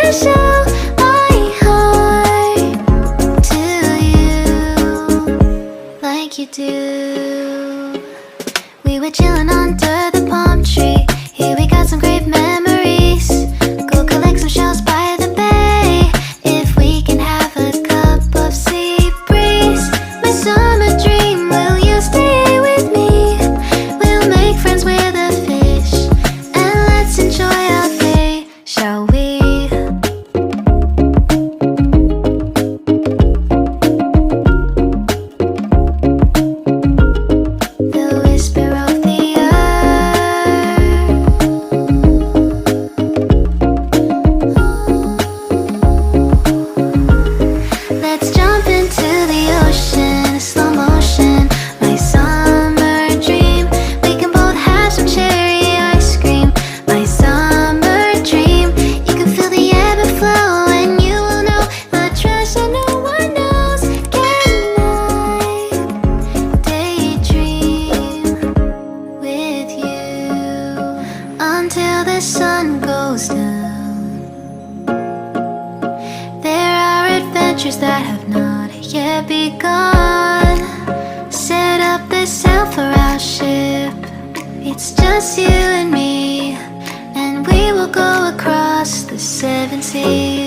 to show my heart to you like you do. We were chilling under the palm tree. Here we got some great memories. Go collect some shells by the bay. If we can have a cup of sea breeze. My summer dream, will you stay with me? We'll make friends with the fish, and let's enjoy our day, shall we? The whisper of the earth. Let's jump into the ocean, slow motion. My summer dream, we can both have some cherry ice cream. My summer dream, you can feel the ebb and flow, and you will know the treasure no one knows. Can I daydream with you until the sun goes down? There are adventures that have not yet begun. Set up the sail for our ship. It's just you and me, and we will go across the 7 seas.